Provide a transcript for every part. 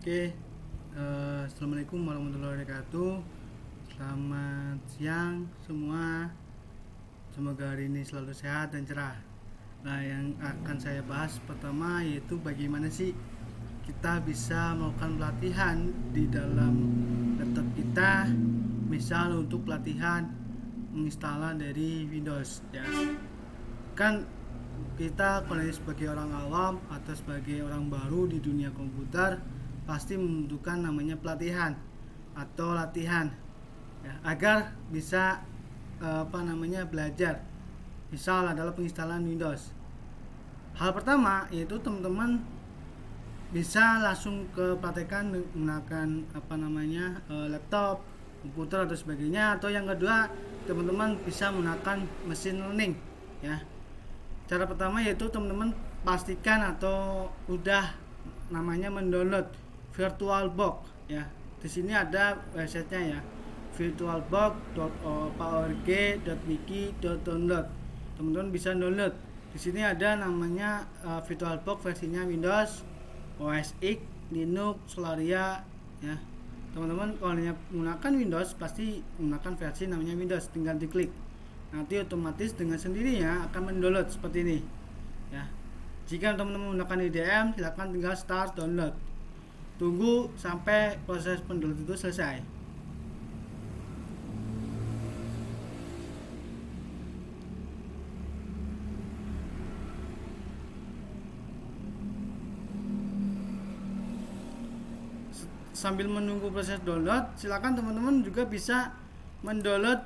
Oke, Assalamualaikum warahmatullahi wabarakatuh. Selamat siang semua. Semoga hari ini selalu sehat dan cerah. Nah, yang akan saya bahas pertama yaitu bagaimana sih kita bisa melakukan pelatihan di dalam laptop kita. Misal untuk pelatihan menginstal dari Windows, ya. Kan kita kalau sebagai orang awam atau sebagai orang baru di dunia komputer pasti membutuhkan namanya pelatihan atau latihan, ya, agar bisa belajar. Misal adalah penginstalan Windows. Hal pertama yaitu teman-teman bisa langsung ke praktekan menggunakan laptop, komputer atau sebagainya, atau yang kedua teman-teman bisa menggunakan machine learning, ya. Cara pertama yaitu teman-teman pastikan atau udah namanya mendownload VirtualBox, ya. Di sini ada websitenya, ya, virtualbox.org.wiki.download. Teman-teman bisa download. Di sini ada namanya VirtualBox versinya Windows, OS X, Linux, Solaria, ya. Teman-teman kalau menggunakan Windows pasti menggunakan versi namanya Windows, tinggal diklik. Nanti otomatis dengan sendirinya akan mendownload seperti ini, ya. Jika teman-teman menggunakan IDM, silakan tinggal start download. Tunggu sampai proses pendownload itu selesai. Sambil menunggu proses download, silakan teman-teman juga bisa mendownload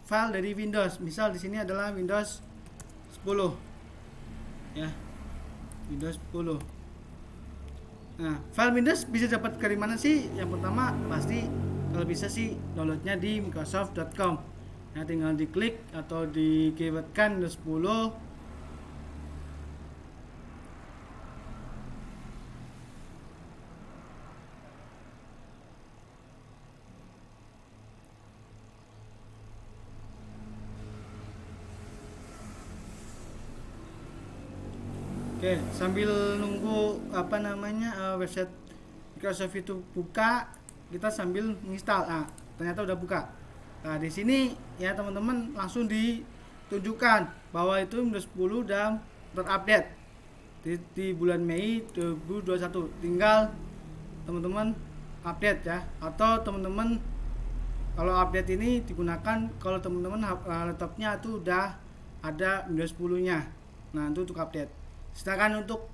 file dari Windows. Misal di sini adalah Windows 10, ya, Windows 10. Nah, file Windows bisa dapat dari mana sih? Yang pertama pasti kalau bisa sih downloadnya di Microsoft.com. Nah, tinggal diklik atau di keywordkan Windows 10. Oke, sambil nunggu website Microsoft itu buka, kita sambil menginstal. Nah, ternyata udah buka. Nah, di sini ya teman-teman langsung ditunjukkan bahwa itu Windows 10 udah terupdate di bulan Mei 2021. Tinggal teman-teman update, ya, atau teman-teman kalau update ini digunakan kalau teman-teman laptopnya itu udah ada Windows 10-nya. Nah, itu untuk update. Sedangkan untuk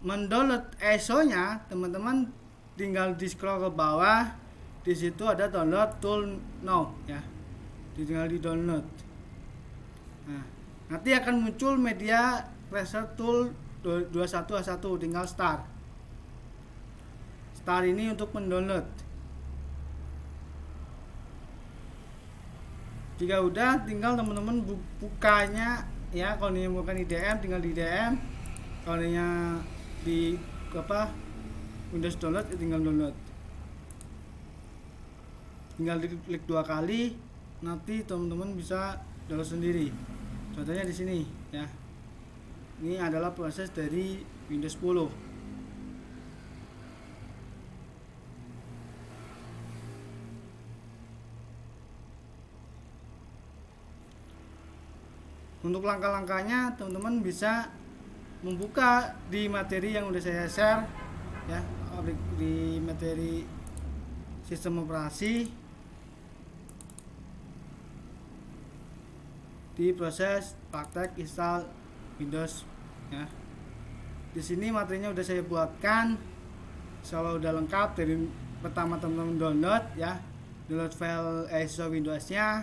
mendownload ISO-nya, teman-teman tinggal di scroll ke bawah. Di situ ada download tool now, ya. Tinggal di download. Nah, nanti akan muncul media tracer tool 21A1, tinggal start. Start ini untuk mendownload. Jika udah, tinggal teman-teman bukanya, ya. Kalau ini bukan IDM, tinggal di IDM. Kalau di Windows download, tinggal download. Tinggal diklik 2 kali, nanti teman-teman bisa download sendiri. Contohnya di sini, ya. Ini adalah proses dari Windows 10. Untuk langkah-langkahnya teman-teman bisa membuka di materi yang udah saya share, ya, di materi sistem operasi, di proses praktek install Windows, ya. Di sini materinya udah saya buatkan, insyaallah udah lengkap. Dari pertama teman-teman download, ya, download file ISO Windows-nya,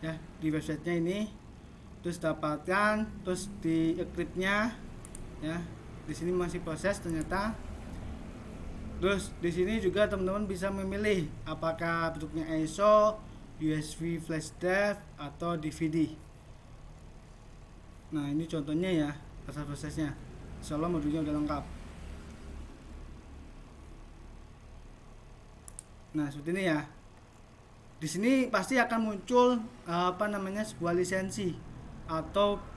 ya, di websitenya ini, terus dapatkan, terus di encrypt-nya, ya. Di sini masih proses ternyata. Terus di sini juga teman-teman bisa memilih apakah bentuknya ISO, USB flash drive atau DVD. Nah, ini contohnya, ya, proses-prosesnya. Insyaallah modulnya udah lengkap. Nah, seperti ini, ya. Di sini pasti akan muncul sebuah lisensi atau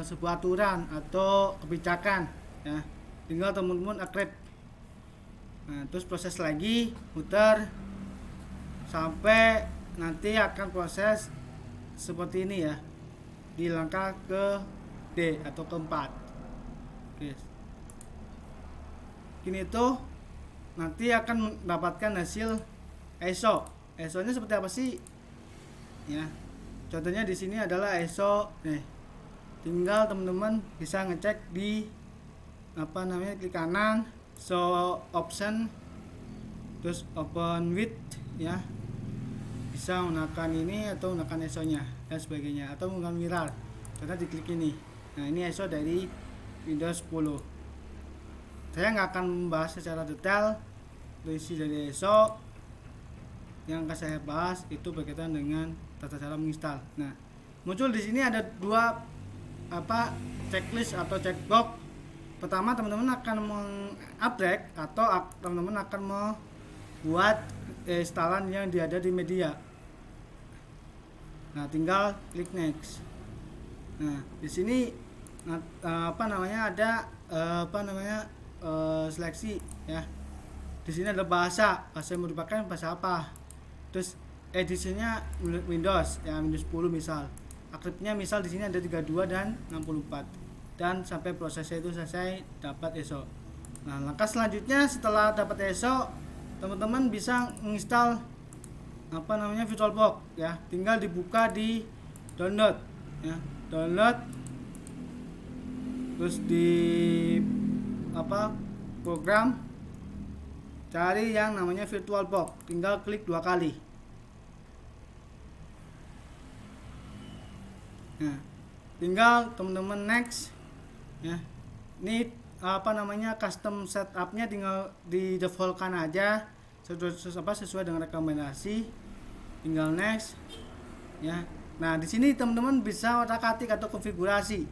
sebuah aturan atau kebijakan, ya. Tinggal teman-teman accept Nah, terus proses lagi, muter sampai nanti akan proses seperti ini ya, di langkah ke D atau keempat. Oke. Ini tuh nanti akan mendapatkan hasil ISO. ISO-nya seperti apa sih? Ya. Contohnya di sini adalah ISO nih. Tinggal teman-teman bisa ngecek di klik kanan, show option, terus open with ya, bisa menekan ini atau menekan ISO nya dan sebagainya, atau menggunakan mirror karena diklik ini. Nah, ini ISO dari Windows 10. Saya nggak akan membahas secara detail isi dari ISO. Yang akan saya bahas itu berkaitan dengan tata cara menginstal. Nah, muncul di sini ada dua checklist atau checkbox. Pertama, teman-teman akan mengupdate atau teman-teman akan membuat instalan yang ada di media. Nah, tinggal klik next. Nah, di sini ada seleksi ya. Di sini ada bahasa yang merupakan bahasa apa. Terus edisinya Windows ya, Windows 10 misal. Akribnya misal di sini ada 32 dan 64. Dan sampai prosesnya itu selesai dapat ISO. Nah, langkah selanjutnya setelah dapat ISO, teman-teman bisa menginstal VirtualBox ya. Tinggal dibuka di download ya. Download terus di program cari yang namanya VirtualBox, tinggal klik 2 kali. Nah, tinggal teman-teman next ya. Ini custom setupnya tinggal di defaultkan aja sesuai dengan rekomendasi, tinggal next ya. Nah, di sini teman-teman bisa otak-atik atau konfigurasi.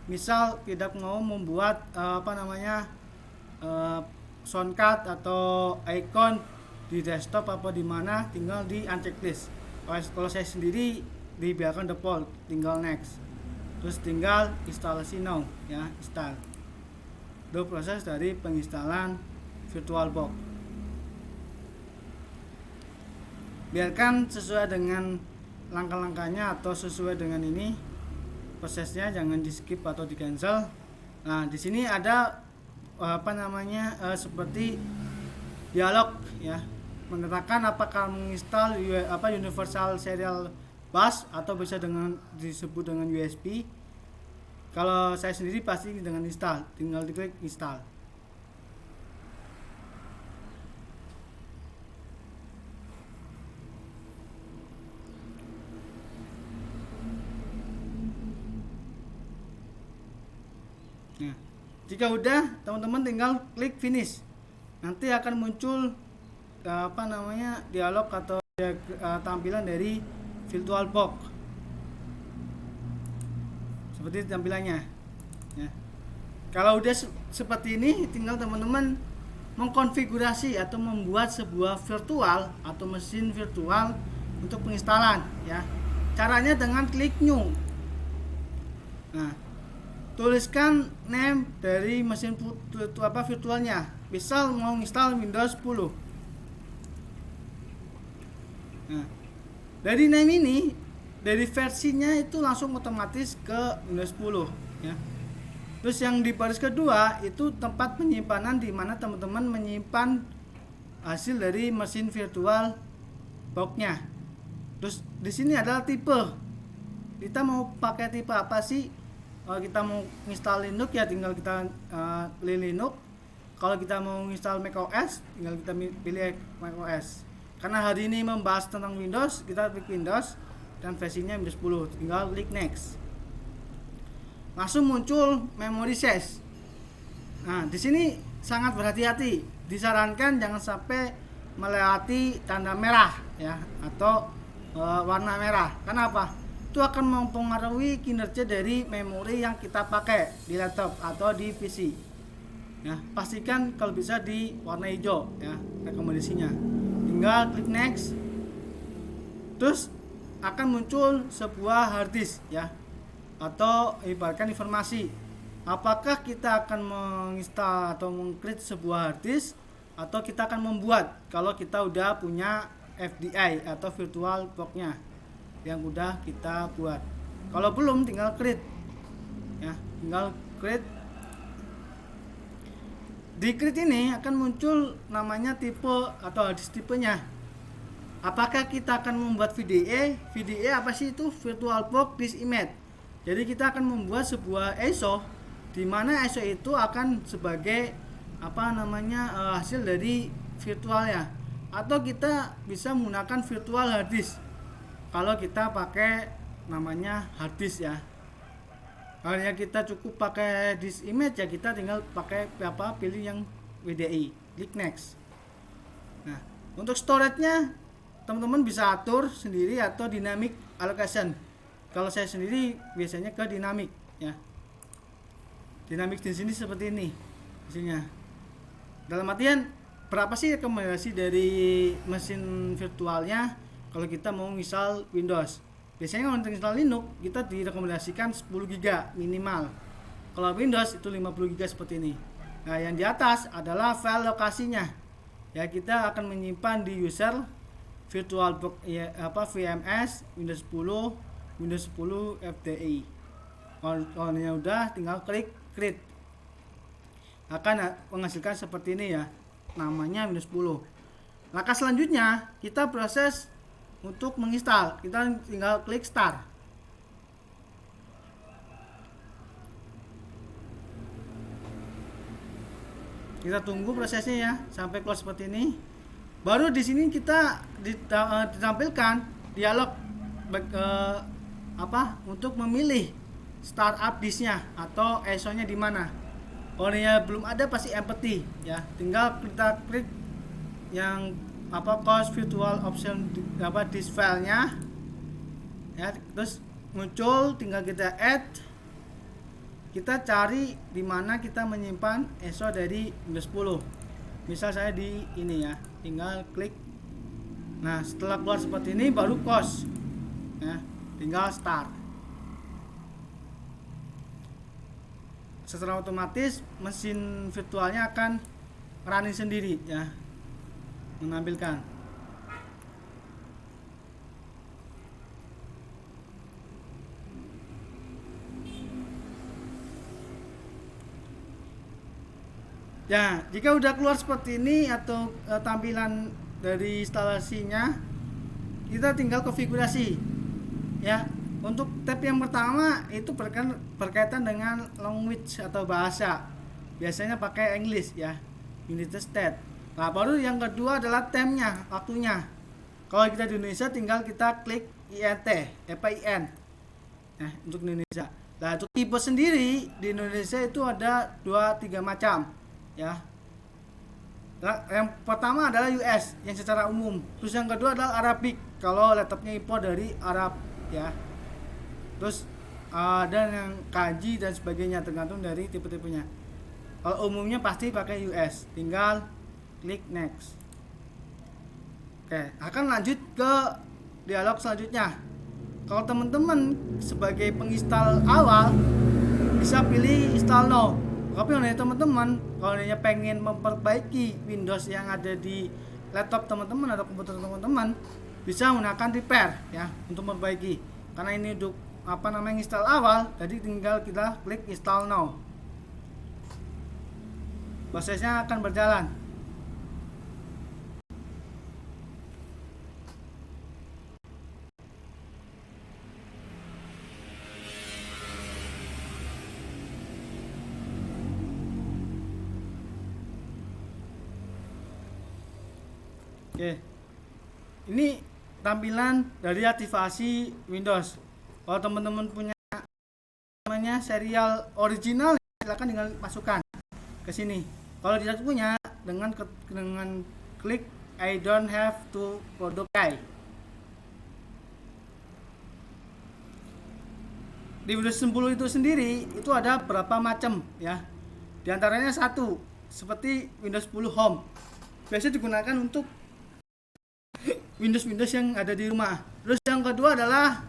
Misal tidak mau membuat soundcard atau icon di desktop apa di mana, tinggal di unchecklist. Kalau saya sendiri dibiarkan default, tinggal next. Terus tinggal instalasi now ya, install. Itu proses dari penginstalan VirtualBox. Biarkan sesuai dengan langkah-langkahnya atau sesuai dengan ini prosesnya, jangan di skip atau di cancel. Nah, di sini ada seperti dialog ya, menerangkan apakah menginstal Universal Serial Bus atau bisa disebut dengan USB. Kalau saya sendiri pasti dengan install, tinggal diklik install. Nah, jika udah, teman-teman tinggal klik finish. Nanti akan muncul dialog atau tampilan dari VirtualBox. Seperti tampilannya ya. Kalau udah seperti ini, tinggal teman-teman mengkonfigurasi atau membuat sebuah virtual atau mesin virtual untuk penginstalan ya. Caranya dengan klik new. Nah, tuliskan name dari mesin virtualnya. Misal mau install Windows 10. Nah, dari name ini, dari versinya itu langsung otomatis ke Windows 10 ya. Terus yang di baris kedua itu tempat penyimpanan, di mana teman-teman menyimpan hasil dari mesin virtual box-nya. Terus di sini adalah tipe. Kita mau pakai tipe apa sih? Kalau kita mau install Linux ya tinggal kita pilih Linux. Kalau kita mau install macOS, tinggal kita pilih macOS. Karena hari ini membahas tentang Windows, kita klik Windows dan versinya Windows 10, tinggal klik next. Langsung muncul memory size. Nah, di sini sangat berhati-hati. Disarankan jangan sampai melewati tanda merah ya, atau warna merah. Kenapa? Itu akan mempengaruhi kinerja dari memori yang kita pakai di laptop atau di PC. Ya, pastikan kalau bisa di warna hijau ya rekomendasinya. Tinggal klik next. Terus akan muncul sebuah hard disk ya, atau ibaratkan informasi apakah kita akan menginstal atau mengcreate sebuah hard disk atau kita akan membuat kalau kita udah punya FDI atau virtual box-nya yang udah kita buat. Kalau belum tinggal create ya, tinggal create. Di create ini akan muncul namanya tipe atau harddisk tipenya. Apakah kita akan membuat VDE? VDE apa sih itu? Virtual box disk image. Jadi kita akan membuat sebuah ISO di mana ISO itu akan sebagai hasil dari virtualnya, atau kita bisa menggunakan virtual hard disk kalau kita pakai namanya hard disk ya. Kalau kita cukup pakai disk image ya, kita tinggal pakai pilih yang VDI, klik next. Nah, untuk storage-nya teman-teman bisa atur sendiri atau dynamic allocation. Kalau saya sendiri biasanya ke dynamic ya. Dynamic di sini seperti ini hasilnya. Dalam artian berapa sih rekomendasi dari mesin virtualnya kalau kita mau install Windows? Biasanya kalau untuk install Linux kita direkomendasikan 10 GB minimal. Kalau Windows itu 50 GB seperti ini. Nah, yang di atas adalah file lokasinya. Ya, kita akan menyimpan di user VirtualBox ya, VMS Windows 10, Windows 10 FDI. Kalau ini udah tinggal klik create. Akan menghasilkan seperti ini ya. Namanya Windows 10. Langkah selanjutnya kita proses untuk menginstal. Kita tinggal klik start. Kita tunggu prosesnya ya sampai close seperti ini. Baru di sini kita ditampilkan dialog untuk memilih startup disknya atau ISO-nya di mana. Kalau belum ada pasti empty ya. Tinggal kita klik yang cost virtual option disk filenya ya, terus muncul, tinggal kita add. Kita cari di mana kita menyimpan ISO dari Windows 10. Misal saya di ini ya, tinggal klik. Nah, setelah keluar seperti ini baru cost ya, tinggal start. Secara otomatis mesin virtualnya akan running sendiri ya, menampilkan. Ya, jika udah keluar seperti ini atau tampilan dari instalasinya, kita tinggal konfigurasi ya. Untuk tab yang pertama itu berkaitan dengan language atau bahasa. Biasanya pakai English ya, United States. Nah, baru yang kedua adalah time-nya, waktunya. Kalau kita di Indonesia tinggal kita klik INT, IN. Nah, untuk Indonesia. Nah, untuk tipe sendiri di Indonesia itu ada 2-3 macam ya. Nah, yang pertama adalah US yang secara umum. Terus yang kedua adalah Arabic kalau laptopnya impor dari Arab ya. Terus ada yang kanji dan sebagainya, tergantung dari tipe-tipenya. Kalau umumnya pasti pakai US, tinggal klik next. Oke, akan lanjut ke dialog selanjutnya. Kalau teman-teman sebagai penginstal awal bisa pilih install now. Tapi kalau teman-teman kalau pengen memperbaiki Windows yang ada di laptop teman-teman atau komputer teman-teman, bisa menggunakan repair ya untuk memperbaiki. Karena ini untuk install awal, jadi tinggal kita klik install now. Prosesnya akan berjalan. Oke. Ini tampilan dari aktivasi Windows. Kalau teman-teman punya namanya serial original, silakan tinggal masukkan ke sini. Kalau tidak punya, dengan klik I don't have to product guide. Di Windows 10 itu sendiri itu ada berapa macam ya. Di antaranya satu, seperti Windows 10 Home. Biasanya digunakan untuk Windows yang ada di rumah. Terus yang kedua adalah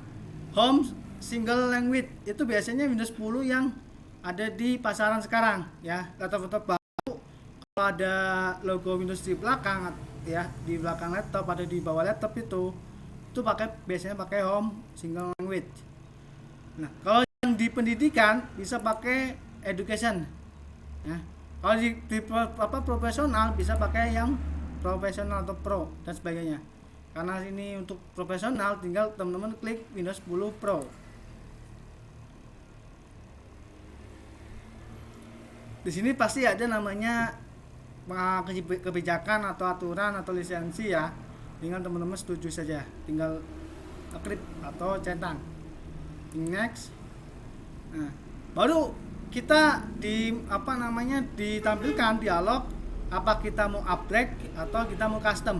Home Single Language. Itu biasanya Windows 10 yang ada di pasaran sekarang ya. Laptop baru ada logo Windows di belakang ya, di belakang laptop, ada di bawah laptop itu biasanya pakai home single language. Nah, kalau yang di pendidikan bisa pakai education ya. Kalau di profesional bisa pakai yang profesional atau pro dan sebagainya. Karena ini untuk profesional, tinggal teman-teman klik Windows 10 Pro. Di sini pasti ada namanya kebijakan atau aturan atau lisensi ya. Tinggal teman-teman setuju saja, tinggal klik atau centang next. Nah, baru kita ditampilkan dialog apa kita mau upgrade atau kita mau custom.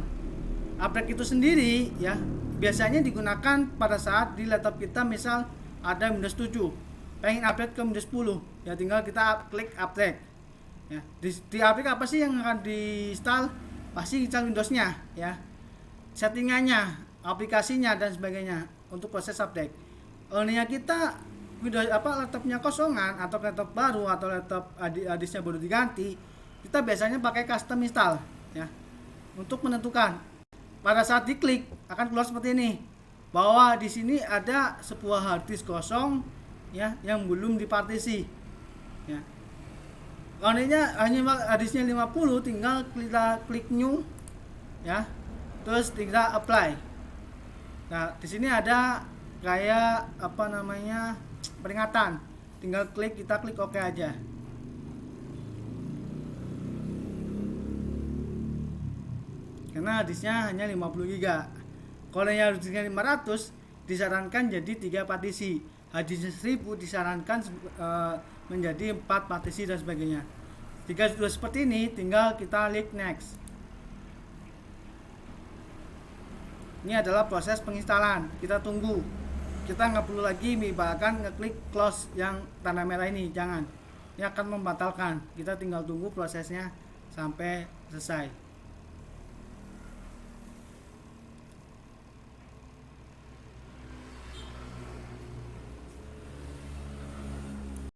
Upgrade itu sendiri ya biasanya digunakan pada saat di laptop kita misal ada Windows 7, pengen upgrade ke Windows 10 ya, tinggal kita klik upgrade ya. Di upgrade apa sih yang akan di install? Pasti install Windowsnya ya, settingannya, aplikasinya dan sebagainya untuk proses update. Ini kita Windows laptopnya kosongan atau laptop baru atau laptop disknya baru diganti, kita biasanya pakai custom install ya. Untuk menentukan pada saat diklik akan keluar seperti ini, bahwa di sini ada sebuah hard disk kosong ya yang belum dipartisi ya. Hanya hard disknya 50, tinggal kita klik new ya, terus tinggal apply. Nah, di sini ada kayak peringatan, tinggal kita klik OK aja. Karena harddisknya hanya 50 GB. Kalau yang harddisknya 500 disarankan jadi 3 partisi. Harddisknya 1000 disarankan menjadi 4 partisi dan sebagainya. Jika sudah seperti ini, tinggal kita klik next. Ini adalah proses penginstalan. Kita tunggu. Kita nggak perlu lagi misalkan ngeklik close yang tanda merah ini, jangan. Ini akan membatalkan. Kita tinggal tunggu prosesnya sampai selesai.